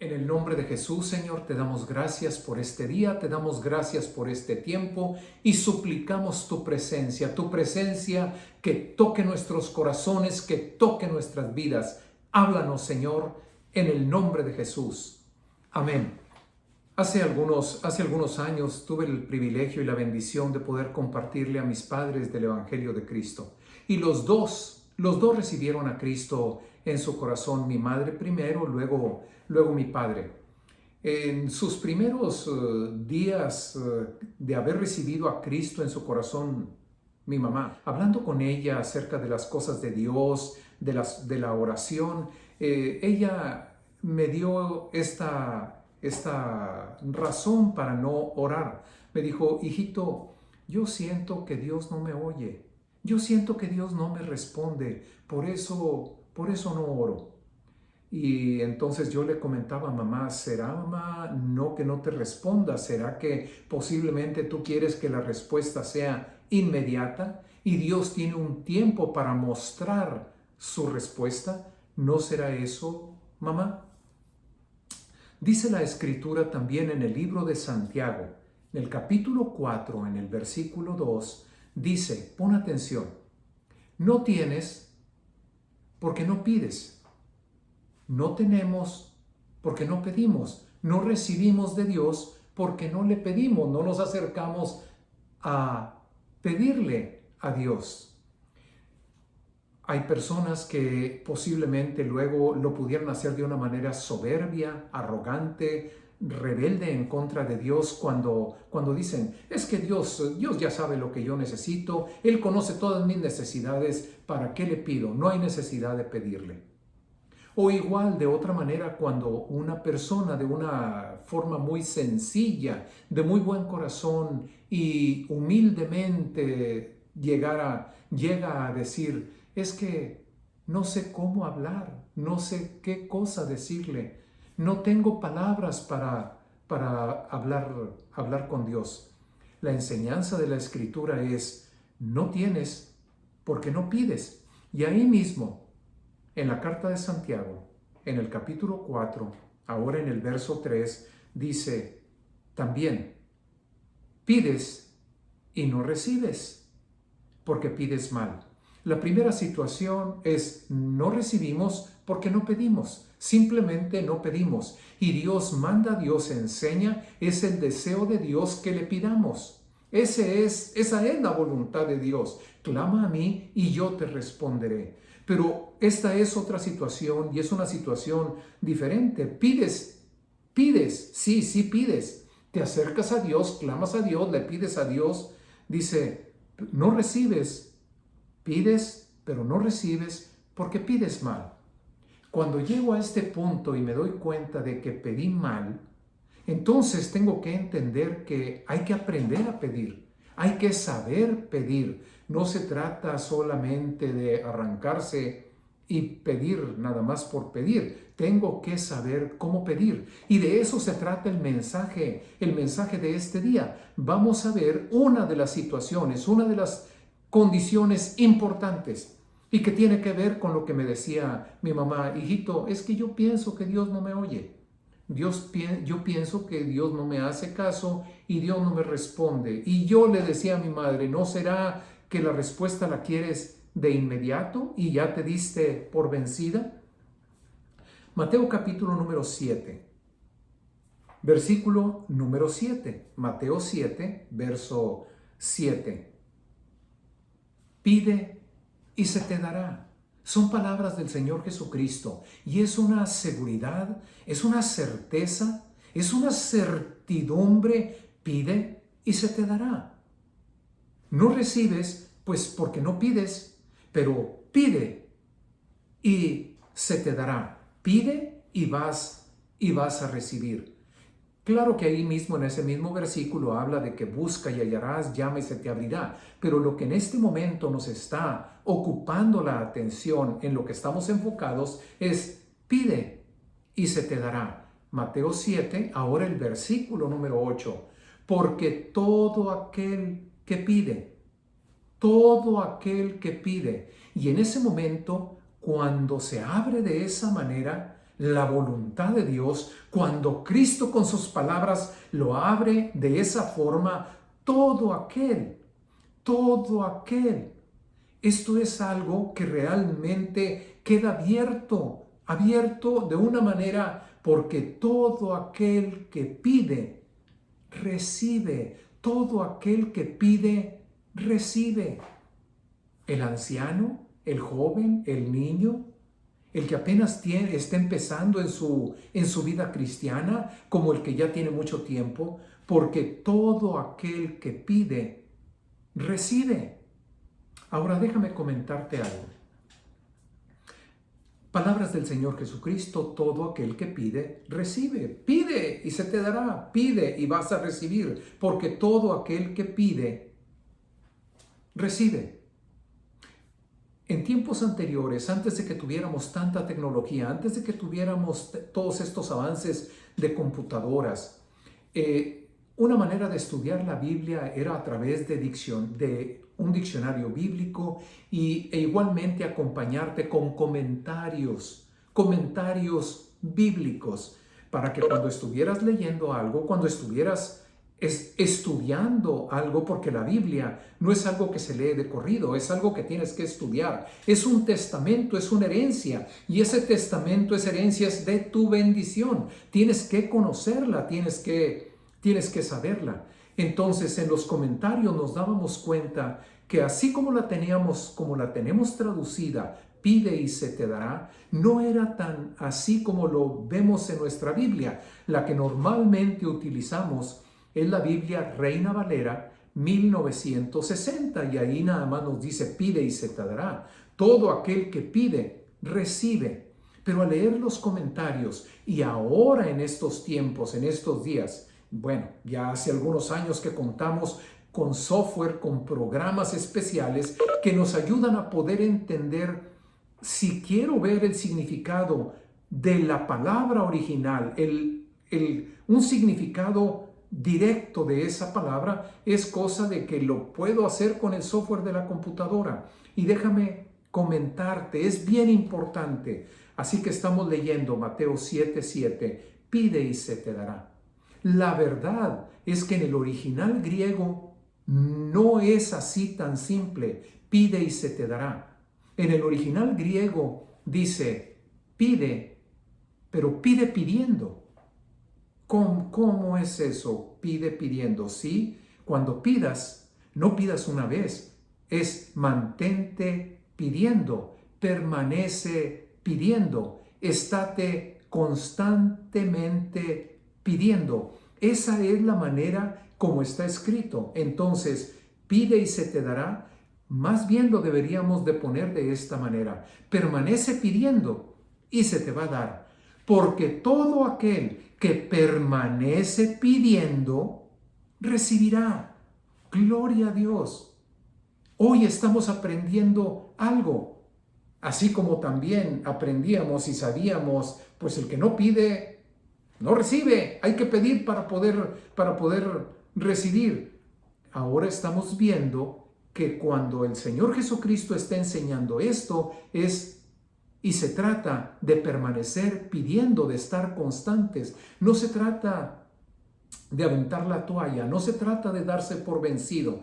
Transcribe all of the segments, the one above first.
En el nombre de Jesús, Señor, te damos gracias por este día, te damos gracias por este tiempo y suplicamos tu presencia que toque nuestros corazones, que toque nuestras vidas. Háblanos, Señor, en el nombre de Jesús. Amén. Hace algunos años tuve el privilegio y la bendición de poder compartirle a mis padres del Evangelio de Cristo. Y los dos recibieron a Cristo en su corazón, mi madre primero, luego mi padre. En sus primeros días de haber recibido a Cristo en su corazón, mi mamá, hablando con ella acerca de las cosas de Dios, de la oración, ella me dio esta razón para no orar. Me dijo: hijito, yo siento que Dios no me oye, yo siento que Dios no me responde, por eso no oro. Y entonces yo le comentaba: mamá, ¿será, mamá, no que no te responda? ¿Será que posiblemente tú quieres que la respuesta sea inmediata y Dios tiene un tiempo para mostrar su respuesta? ¿No será eso, mamá? Dice la Escritura también en el libro de Santiago, en el capítulo 4, en el versículo 2, dice, pon atención: no tienes porque no pides, no tenemos porque no pedimos, no recibimos de Dios porque no le pedimos, no nos acercamos a pedirle a Dios. Hay personas que posiblemente luego lo pudieran hacer de una manera soberbia, arrogante, rebelde en contra de Dios cuando dicen: es que Dios ya sabe lo que yo necesito, Él conoce todas mis necesidades, ¿para qué le pido? No hay necesidad de pedirle. O igual, de otra manera, cuando una persona de una forma muy sencilla, de muy buen corazón y humildemente llega a decir: es que no sé cómo hablar, no sé qué cosa decirle, no tengo palabras para hablar con Dios. La enseñanza de la Escritura es: no tienes porque no pides. Y ahí mismo, en la carta de Santiago, en el capítulo 4, ahora en el verso 3, dice también: pides y no recibes, porque pides mal. La primera situación es: no recibimos porque no pedimos, simplemente no pedimos. Y Dios manda, Dios enseña, es el deseo de Dios que le pidamos. Esa es la voluntad de Dios. Clama a mí y yo te responderé. Pero esta es otra situación y es una situación diferente. Pides, sí pides. Te acercas a Dios, clamas a Dios, le pides a Dios. Dice: no recibes. Pides, pero no recibes porque pides mal. Cuando llego a este punto y me doy cuenta de que pedí mal, entonces tengo que entender que hay que aprender a pedir. Hay que saber pedir. No se trata solamente de arrancarse y pedir nada más por pedir. Tengo que saber cómo pedir. Y de eso se trata el mensaje de este día. Vamos a ver una de las situaciones, una de las condiciones importantes y que tiene que ver con lo que me decía mi mamá: hijito, es que yo pienso que Dios no me oye. Yo pienso que Dios no me hace caso y Dios no me responde. Y yo le decía a mi madre: ¿no será que la respuesta la quieres de inmediato y ya te diste por vencida? Mateo capítulo número 7, versículo número 7. Mateo 7, verso 7. Pide y se te dará. Son palabras del Señor Jesucristo y es una seguridad, es una certeza, es una certidumbre. Pide y se te dará. No recibes, pues porque no pides, pero pide y se te dará. Pide y vas a recibir. Claro que ahí mismo, en ese mismo versículo, habla de que busca y hallarás, llama y se te abrirá. Pero lo que en este momento nos está ocupando la atención, en lo que estamos enfocados, es: pide y se te dará. Mateo 7, ahora el versículo número 8. Porque todo aquel que pide. Y en ese momento, cuando se abre de esa manera, la voluntad de Dios, cuando Cristo con sus palabras lo abre de esa forma, todo aquel, esto es algo que realmente queda abierto de una manera, porque todo aquel que pide, recibe. Todo aquel que pide, recibe. El anciano, el joven, el niño, el que apenas está empezando en su vida cristiana, como el que ya tiene mucho tiempo, porque todo aquel que pide, recibe. Ahora déjame comentarte algo. Palabras del Señor Jesucristo: todo aquel que pide, recibe. Pide y se te dará. Pide y vas a recibir, porque todo aquel que pide, recibe. En tiempos anteriores, antes de que tuviéramos tanta tecnología, antes de que tuviéramos todos estos avances de computadoras, una manera de estudiar la Biblia era a través de un diccionario bíblico e igualmente acompañarte con comentarios bíblicos, para que cuando estuvieras leyendo algo, cuando estuvieras estudiando algo, porque la Biblia no es algo que se lee de corrido, es algo que tienes que estudiar. Es un testamento, es una herencia, y ese testamento, esa herencia es de tu bendición. Tienes que conocerla, tienes que saberla. Entonces, en los comentarios nos dábamos cuenta que así como la tenemos traducida, pide y se te dará, no era tan así como lo vemos en nuestra Biblia. La que normalmente utilizamos es la Biblia Reina Valera 1960, y ahí nada más nos dice: pide y se te dará. Todo aquel que pide, recibe. Pero al leer los comentarios, y ahora en estos tiempos, en estos días, bueno, ya hace algunos años que contamos con software, con programas especiales que nos ayudan a poder entender, si quiero ver el significado de la palabra original, un significado directo de esa palabra, es cosa de que lo puedo hacer con el software de la computadora. Y déjame comentarte, es bien importante. Así que estamos leyendo Mateo 7:7, pide y se te dará. La verdad es que en el original griego no es así tan simple, pide y se te dará. En el original griego dice: pide, pero pide pidiendo. ¿Cómo es eso? Pide pidiendo. Sí, cuando pidas, no pidas una vez, es mantente pidiendo, permanece pidiendo, estate constantemente pidiendo. Esa es la manera como está escrito. Entonces, pide y se te dará. Más bien lo deberíamos de poner de esta manera: permanece pidiendo y se te va a dar. Porque todo aquel que permanece pidiendo, recibirá. Gloria a Dios. Hoy estamos aprendiendo algo. Así como también aprendíamos y sabíamos, pues el que no pide, no recibe. Hay que pedir para poder recibir. Ahora estamos viendo que cuando el Señor Jesucristo está enseñando esto, y se trata de permanecer pidiendo, de estar constantes. No se trata de aventar la toalla, no se trata de darse por vencido.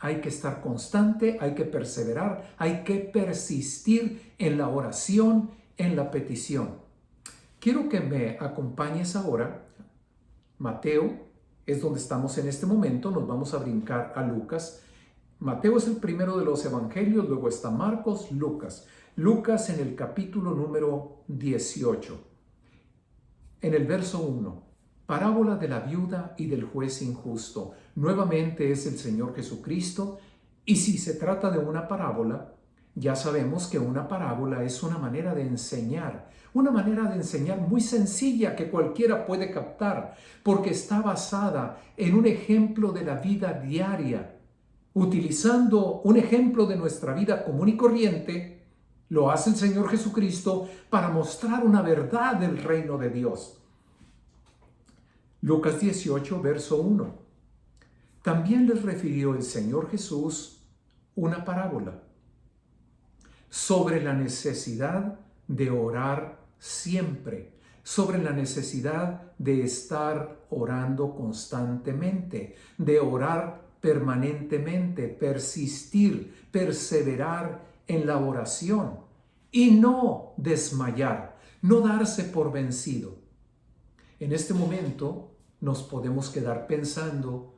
Hay que estar constante, hay que perseverar, hay que persistir en la oración, en la petición. Quiero que me acompañes ahora. Mateo es donde estamos en este momento, nos vamos a brincar a Lucas. Mateo es el primero de los evangelios, luego está Marcos, Lucas. Lucas en el capítulo número 18, en el verso 1, parábola de la viuda y del juez injusto. Nuevamente es el Señor Jesucristo, y si se trata de una parábola, ya sabemos que una parábola es una manera de enseñar muy sencilla que cualquiera puede captar, porque está basada en un ejemplo de la vida diaria. Utilizando un ejemplo de nuestra vida común y corriente, lo hace el Señor Jesucristo para mostrar una verdad del reino de Dios. Lucas 18, verso 1. También les refirió el Señor Jesús una parábola sobre la necesidad de orar siempre, sobre la necesidad de estar orando constantemente, de orar permanentemente, persistir, perseverar en la oración y no desmayar, no darse por vencido. En este momento nos podemos quedar pensando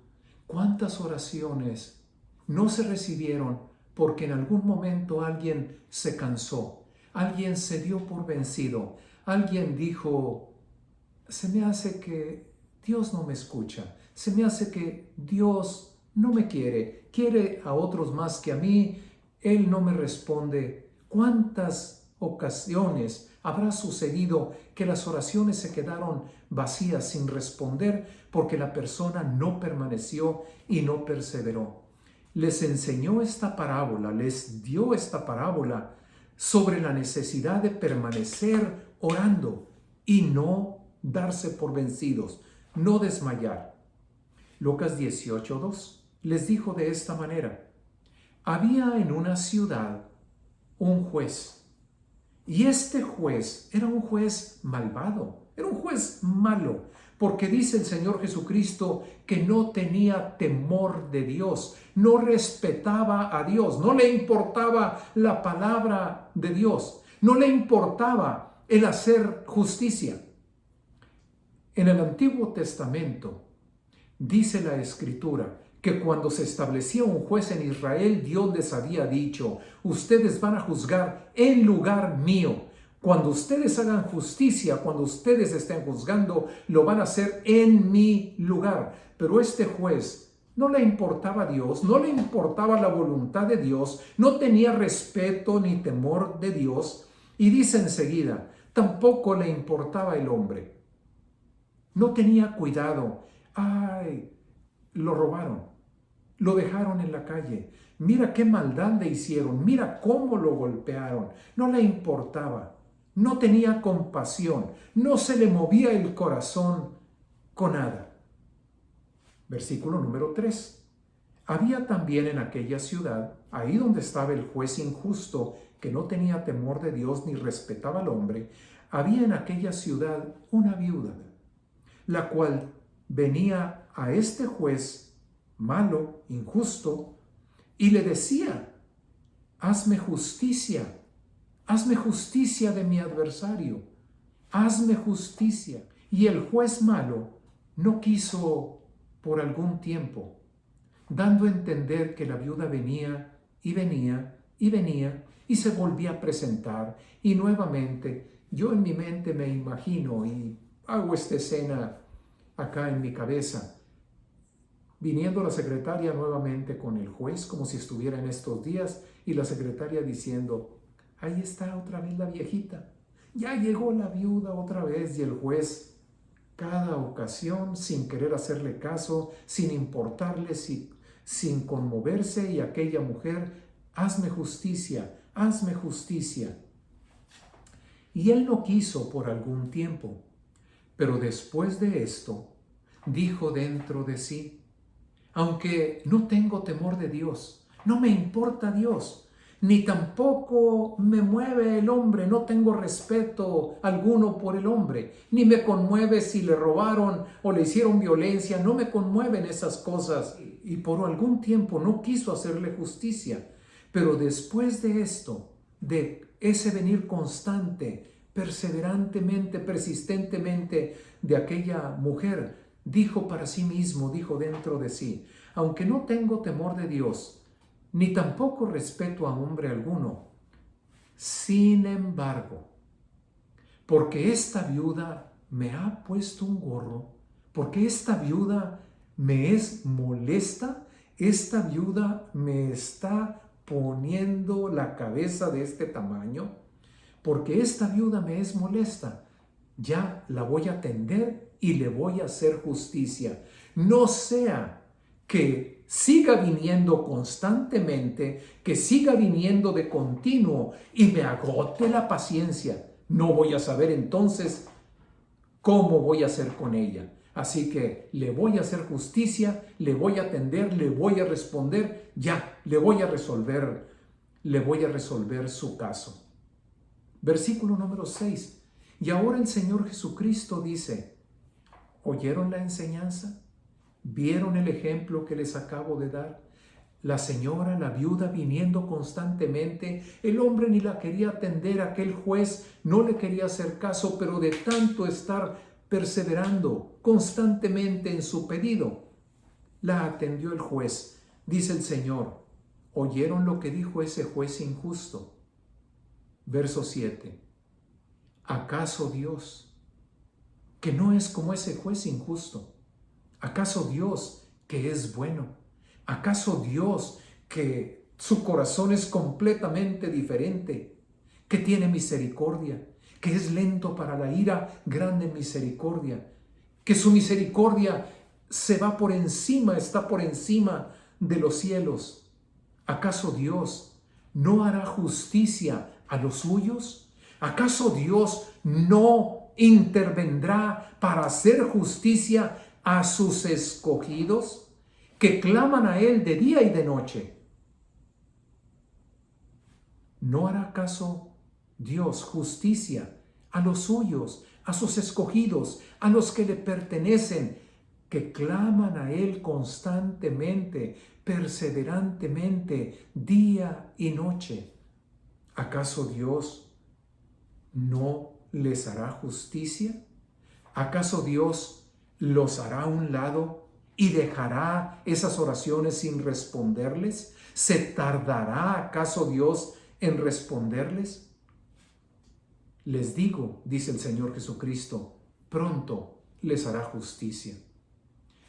cuántas oraciones no se recibieron porque en algún momento alguien se cansó, alguien se dio por vencido, alguien dijo, se me hace que Dios no me escucha, se me hace que Dios no me quiere a otros más que a mí, Él no me responde. ¿Cuántas ocasiones habrá sucedido que las oraciones se quedaron vacías sin responder porque la persona no permaneció y no perseveró? Les enseñó esta parábola, les dio esta parábola sobre la necesidad de permanecer orando y no darse por vencidos, no desmayar. Lucas 18:2 les dijo de esta manera: había en una ciudad un juez, y este juez era un juez malvado, era un juez malo, porque dice el Señor Jesucristo que no tenía temor de Dios, no respetaba a Dios, no le importaba la palabra de Dios, no le importaba el hacer justicia. En el Antiguo Testamento dice la Escritura que cuando se establecía un juez en Israel, Dios les había dicho: ustedes van a juzgar en lugar mío. Cuando ustedes hagan justicia, cuando ustedes estén juzgando, lo van a hacer en mi lugar. Pero este juez no le importaba a Dios, no le importaba la voluntad de Dios, no tenía respeto ni temor de Dios. Y dice enseguida, tampoco le importaba el hombre. No tenía cuidado. ¡Ay! Lo robaron, lo dejaron en la calle. Mira qué maldad le hicieron, mira cómo lo golpearon. No le importaba, no tenía compasión, no se le movía el corazón con nada. Versículo número 3. Había también en aquella ciudad, ahí donde estaba el juez injusto, que no tenía temor de Dios ni respetaba al hombre, había en aquella ciudad una viuda, la cual venía a este juez malo, injusto, y le decía: hazme justicia de mi adversario, hazme justicia. Y el juez malo no quiso por algún tiempo, dando a entender que la viuda venía y venía y venía y se volvía a presentar. Y nuevamente, yo en mi mente me imagino y hago esta escena acá en mi cabeza, viniendo la secretaria nuevamente con el juez, como si estuviera en estos días, y la secretaria diciendo: ahí está otra vez la viejita, ya llegó la viuda otra vez. Y el juez, cada ocasión, sin querer hacerle caso, sin importarle, sin conmoverse, y aquella mujer: hazme justicia, hazme justicia. Y él no quiso por algún tiempo, pero después de esto, dijo dentro de sí: aunque no tengo temor de Dios, no me importa Dios, ni tampoco me mueve el hombre, no tengo respeto alguno por el hombre, ni me conmueve si le robaron o le hicieron violencia, no me conmueven esas cosas. Y por algún tiempo no quiso hacerle justicia, pero después de esto, de ese venir constante, perseverantemente, persistentemente de aquella mujer, dijo para sí mismo, dijo dentro de sí: aunque no tengo temor de Dios, ni tampoco respeto a hombre alguno, sin embargo, porque esta viuda me ha puesto un gorro, porque esta viuda me es molesta, esta viuda me está poniendo la cabeza de este tamaño, porque esta viuda me es molesta, ya la voy a atender y le voy a hacer justicia. No sea que siga viniendo constantemente, que siga viniendo de continuo y me agote la paciencia. No voy a saber entonces cómo voy a hacer con ella. Así que le voy a hacer justicia, le voy a atender, le voy a responder, ya, le voy a resolver su caso. Versículo número 6. Y ahora el Señor Jesucristo dice, ¿oyeron la enseñanza? ¿Vieron el ejemplo que les acabo de dar? La señora, la viuda, viniendo constantemente, el hombre ni la quería atender, aquel juez no le quería hacer caso, pero de tanto estar perseverando constantemente en su pedido, la atendió el juez. Dice el Señor, ¿oyeron lo que dijo ese juez injusto? Verso 7. ¿Acaso Dios, que no es como ese juez injusto? ¿Acaso Dios, que es bueno? ¿Acaso Dios, que su corazón es completamente diferente, que tiene misericordia, que es lento para la ira, grande en misericordia, que su misericordia se va por encima, está por encima de los cielos? ¿Acaso Dios no hará justicia a los suyos? ¿Acaso Dios no intervendrá para hacer justicia a sus escogidos, que claman a Él de día y de noche? ¿No hará acaso Dios justicia a los suyos, a sus escogidos, a los que le pertenecen, que claman a Él constantemente, perseverantemente, día y noche? ¿Acaso Dios no les hará justicia? ¿Acaso Dios los hará a un lado y dejará esas oraciones sin responderles? ¿Se tardará acaso Dios en responderles? Les digo, dice el Señor Jesucristo, pronto les hará justicia.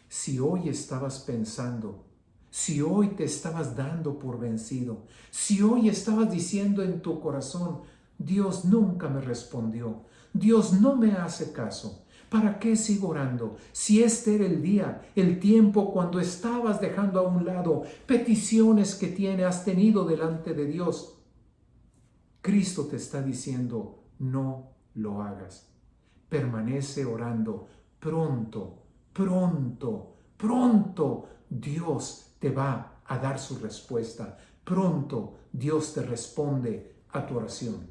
Si hoy estabas pensando, si hoy te estabas dando por vencido, si hoy estabas diciendo en tu corazón, Dios nunca me respondió, Dios no me hace caso, ¿para qué sigo orando? Si este era el día, el tiempo cuando estabas dejando a un lado peticiones que has tenido delante de Dios, Cristo te está diciendo, no lo hagas. Permanece orando. Pronto, pronto, pronto Dios te va a dar su respuesta. Pronto Dios te responde a tu oración.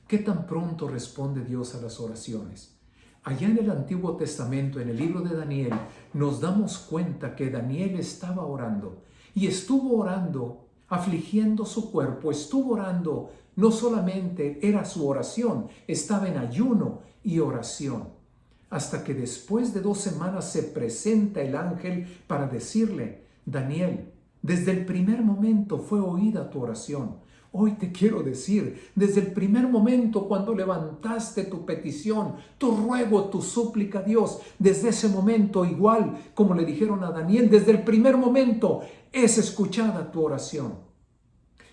¿Qué tan pronto responde Dios a las oraciones? Allá en el Antiguo Testamento, en el libro de Daniel, nos damos cuenta que Daniel estaba orando y estuvo orando, afligiendo su cuerpo, estuvo orando, no solamente era su oración, estaba en ayuno y oración, hasta que después de 2 semanas se presenta el ángel para decirle, Daniel, desde el primer momento fue oída tu oración. Hoy te quiero decir, desde el primer momento cuando levantaste tu petición, tu ruego, tu súplica a Dios, desde ese momento, igual como le dijeron a Daniel, desde el primer momento es escuchada tu oración.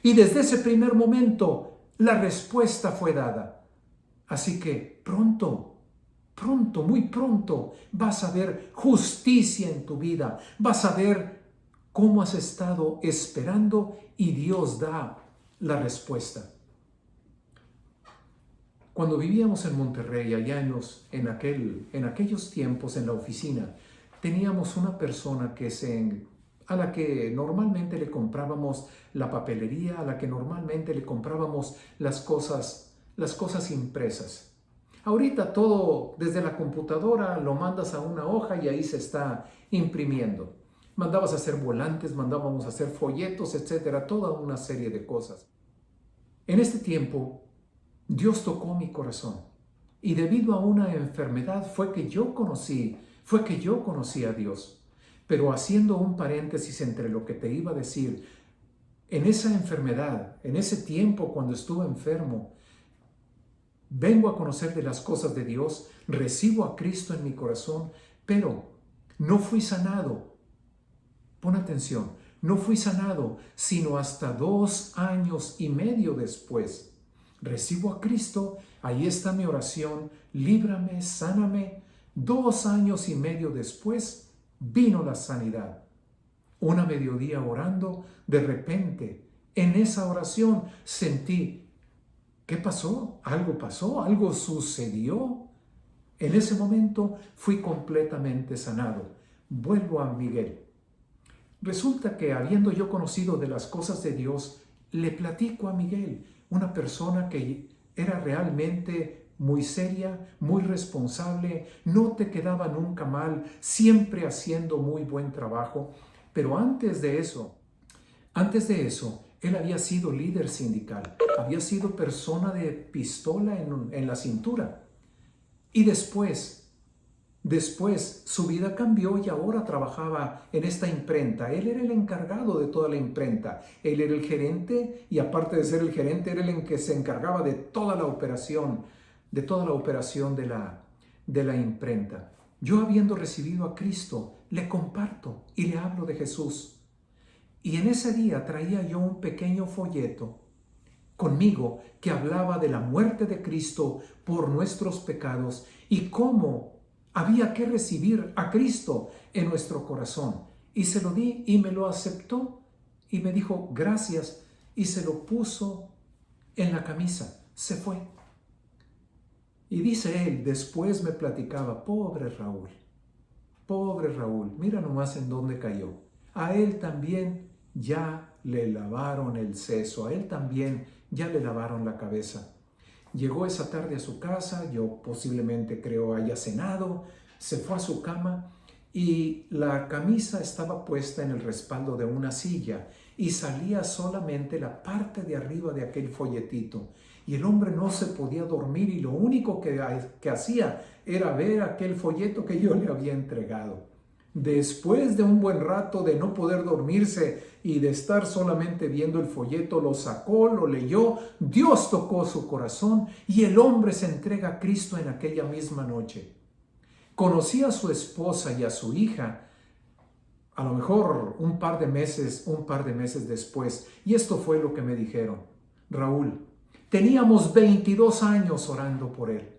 Y desde ese primer momento la respuesta fue dada. Así que pronto, pronto, muy pronto vas a ver justicia en tu vida. Vas a ver cómo has estado esperando y Dios da la respuesta. Cuando vivíamos en Monterrey, allá en aquellos tiempos en la oficina, teníamos una persona a la que normalmente le comprábamos la papelería, a la que normalmente le comprábamos las cosas impresas. Ahorita todo desde la computadora lo mandas a una hoja y ahí se está imprimiendo. Mandabas a hacer volantes, mandábamos a hacer folletos, etcétera, toda una serie de cosas. En este tiempo, Dios tocó mi corazón y debido a una enfermedad fue que yo conocí a Dios. Pero haciendo un paréntesis entre lo que te iba a decir, en esa enfermedad, en ese tiempo cuando estuve enfermo, vengo a conocer de las cosas de Dios, recibo a Cristo en mi corazón, pero no fui sanado. Pon atención, no fui sanado sino hasta 2 años y medio después. Recibo a Cristo, ahí está mi oración, líbrame, sáname. 2 años y medio después vino la sanidad. Una mediodía orando, de repente, en esa oración sentí, ¿qué pasó? Algo sucedió. En ese momento fui completamente sanado. Vuelvo a Miguel. Resulta que habiendo yo conocido de las cosas de Dios, le platico a Miguel, una persona que era realmente muy seria, muy responsable, no te quedaba nunca mal, siempre haciendo muy buen trabajo. Pero antes de eso, él había sido líder sindical, había sido persona de pistola en la cintura. Y después su vida cambió y ahora trabajaba en esta imprenta. Él era el encargado de toda la imprenta. Él era el gerente y aparte de ser el gerente, era el que se encargaba de toda la operación, de la imprenta. Yo, habiendo recibido a Cristo, le comparto y le hablo de Jesús. Y en ese día traía yo un pequeño folleto conmigo que hablaba de la muerte de Cristo por nuestros pecados y cómo había que recibir a Cristo en nuestro corazón. Y se lo di y me lo aceptó y me dijo gracias y se lo puso en la camisa. Se fue. Y dice él, después me platicaba, pobre Raúl, mira nomás en dónde cayó. A él también ya le lavaron el seso, a él también ya le lavaron la cabeza. Llegó esa tarde a su casa, yo posiblemente creo haya cenado, se fue a su cama y la camisa estaba puesta en el respaldo de una silla y salía solamente la parte de arriba de aquel folletito. Y el hombre no se podía dormir y lo único que hacía era ver aquel folleto que yo le había entregado. Después de un buen rato de no poder dormirse y de estar solamente viendo el folleto, lo sacó, lo leyó, Dios tocó su corazón y el hombre se entrega a Cristo en aquella misma noche. Conocí a su esposa y a su hija, a lo mejor un par de meses después, y esto fue lo que me dijeron. Raúl, teníamos 22 años orando por él.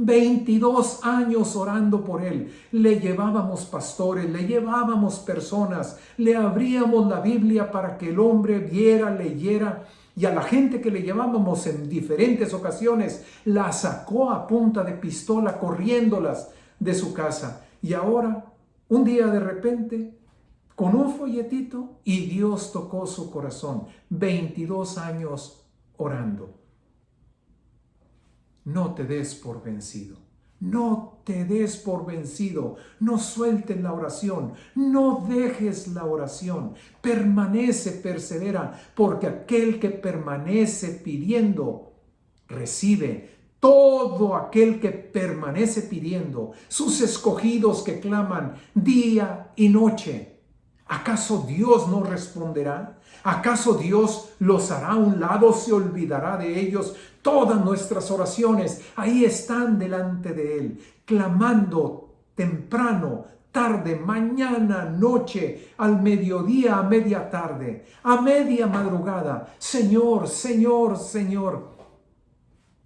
22 años orando por él. Le llevábamos pastores, le llevábamos personas, le abríamos la Biblia para que el hombre viera, leyera, y a la gente que le llevábamos en diferentes ocasiones la sacó a punta de pistola corriéndolas de su casa. Y ahora, un día de repente, con un folletito, y Dios tocó su corazón. 22 años orando. No te des por vencido. No te des por vencido. No sueltes la oración. No dejes la oración. Permanece, persevera, porque aquel que permanece pidiendo, recibe. Todo aquel que permanece pidiendo, sus escogidos que claman día y noche. ¿Acaso Dios no responderá? ¿Acaso Dios los hará a un lado, se olvidará de ellos? Todas nuestras oraciones ahí están delante de Él, clamando temprano, tarde, mañana, noche, al mediodía, a media tarde, a media madrugada. Señor, Señor, Señor.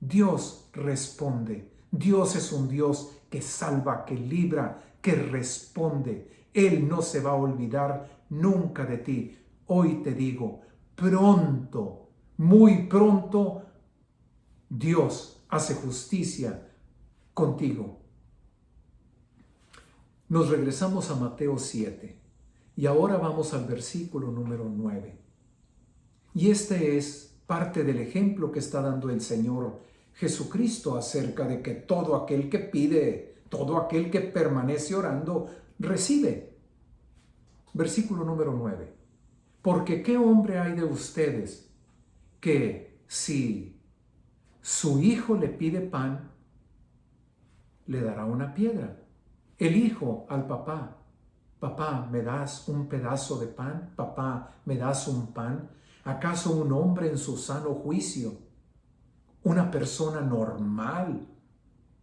Dios responde. Dios es un Dios que salva, que libra, que responde. Él no se va a olvidar nunca de ti. Hoy te digo, pronto, muy pronto, Dios hace justicia contigo. Nos regresamos a Mateo 7 y ahora vamos al versículo número 9. Y este es parte del ejemplo que está dando el Señor Jesucristo acerca de que todo aquel que pide, todo aquel que permanece orando, recibe. Versículo número 9. Porque ¿qué hombre hay de ustedes que si su hijo le pide pan, le dará una piedra? El hijo al papá, papá, ¿me das un pedazo de pan? Papá, ¿me das un pan? ¿Acaso un hombre en su sano juicio, una persona normal,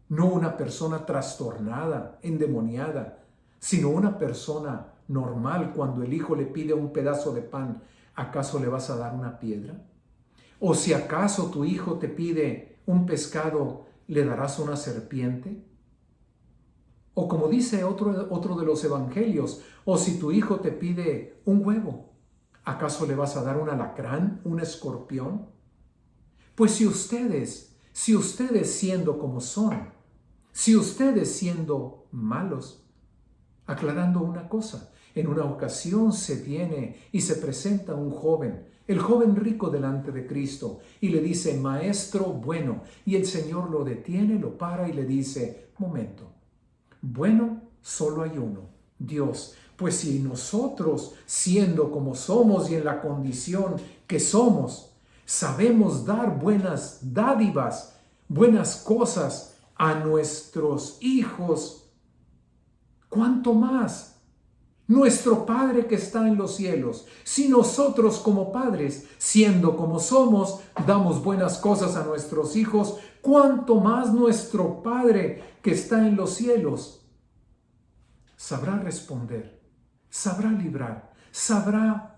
no una persona trastornada, endemoniada, sino una persona normal, cuando el hijo le pide un pedazo de pan, ¿acaso le vas a dar una piedra? ¿O si acaso tu hijo te pide un pescado, le darás una serpiente? O como dice otro de los evangelios, o si tu hijo te pide un huevo, ¿acaso le vas a dar un alacrán, un escorpión? Pues si ustedes siendo como son, si ustedes siendo malos, aclarando una cosa, En una ocasión se viene y se presenta un joven, el joven rico delante de Cristo, y le dice, Maestro bueno. Y el Señor lo detiene, lo para y le dice, momento, bueno, solo hay uno, Dios. Pues si nosotros, siendo como somos y en la condición que somos, sabemos dar buenas dádivas, buenas cosas a nuestros hijos, ¿cuánto más nuestro Padre que está en los cielos? Si nosotros como padres, siendo como somos, damos buenas cosas a nuestros hijos, ¿cuánto más nuestro Padre que está en los cielos sabrá responder, sabrá librar, sabrá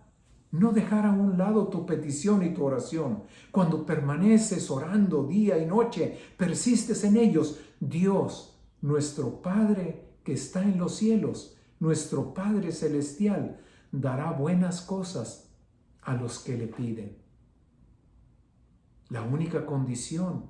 no dejar a un lado tu petición y tu oración? Cuando permaneces orando día y noche, persistes en ellos, Dios, nuestro Padre que está en los cielos, nuestro Padre Celestial, dará buenas cosas a los que le piden. La única condición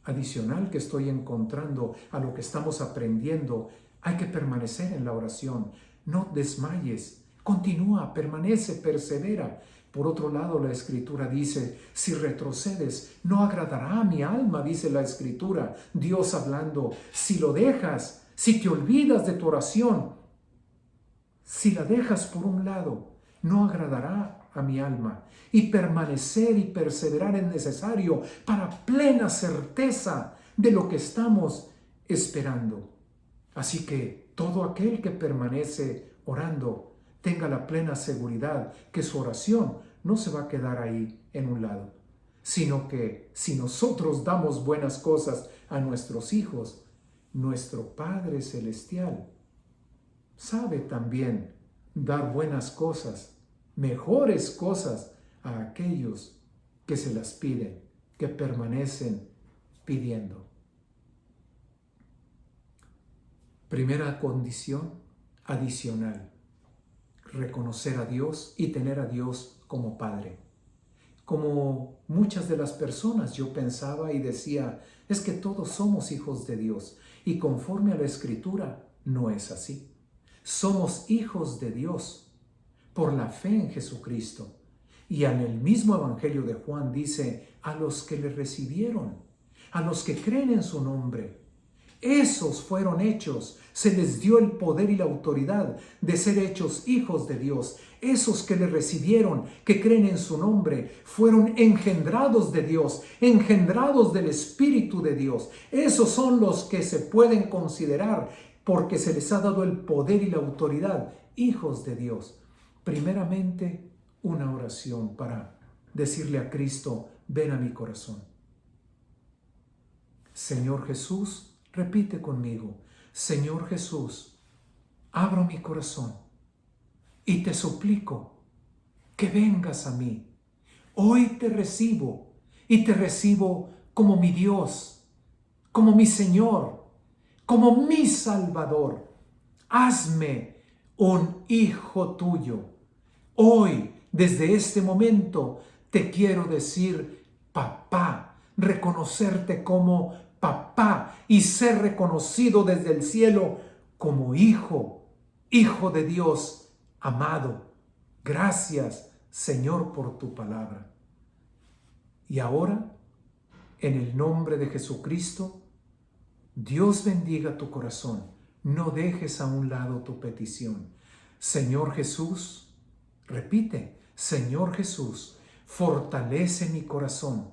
adicional que estoy encontrando a lo que estamos aprendiendo, hay que permanecer en la oración. No desmayes, continúa, permanece, persevera. Por otro lado, la Escritura dice, si retrocedes, no agradará a mi alma, dice la Escritura. Dios hablando, si lo dejas, si te olvidas de tu oración, si la dejas por un lado, no agradará a mi alma. Y permanecer y perseverar es necesario para plena certeza de lo que estamos esperando. Así que todo aquel que permanece orando, tenga la plena seguridad que su oración no se va a quedar ahí en un lado, sino que si nosotros damos buenas cosas a nuestros hijos, nuestro Padre Celestial sabe también dar buenas cosas, mejores cosas a aquellos que se las piden, que permanecen pidiendo. Primera condición adicional, reconocer a Dios y tener a Dios como Padre. Como muchas de las personas, yo pensaba y decía, es que todos somos hijos de Dios, y conforme a la Escritura, no es así. Somos hijos de Dios por la fe en Jesucristo. Y en el mismo Evangelio de Juan dice, a los que le recibieron, a los que creen en su nombre, esos fueron hechos, se les dio el poder y la autoridad de ser hechos hijos de Dios. Esos que le recibieron, que creen en su nombre, fueron engendrados de Dios, engendrados del Espíritu de Dios. Esos son los que se pueden considerar, porque se les ha dado el poder y la autoridad, hijos de Dios. Primeramente, una oración para decirle a Cristo, ven a mi corazón. Señor Jesús, repite conmigo, Señor Jesús, abro mi corazón y te suplico que vengas a mí. Hoy te recibo y te recibo como mi Dios, como mi Señor, como mi Salvador. Hazme un hijo tuyo. Hoy, desde este momento, te quiero decir, papá, reconocerte como papá y ser reconocido desde el cielo como hijo, hijo de Dios amado. Gracias, Señor, por tu palabra. Y ahora, en el nombre de Jesucristo, Dios bendiga tu corazón. No dejes a un lado tu petición. Señor Jesús, repite, Señor Jesús, fortalece mi corazón,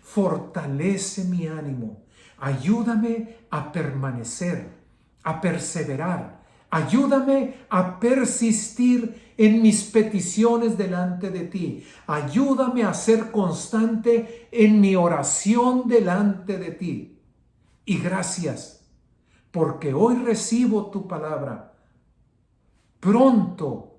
fortalece mi ánimo. Ayúdame a permanecer, a perseverar. Ayúdame a persistir en mis peticiones delante de ti. Ayúdame a ser constante en mi oración delante de ti. Y gracias, porque hoy recibo tu palabra. Pronto,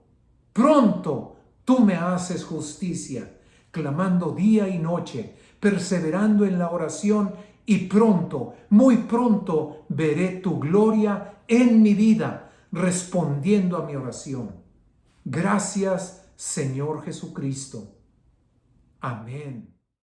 pronto tú me haces justicia, clamando día y noche, perseverando en la oración, y pronto, muy pronto, veré tu gloria en mi vida, respondiendo a mi oración. Gracias, Señor Jesucristo. Amén.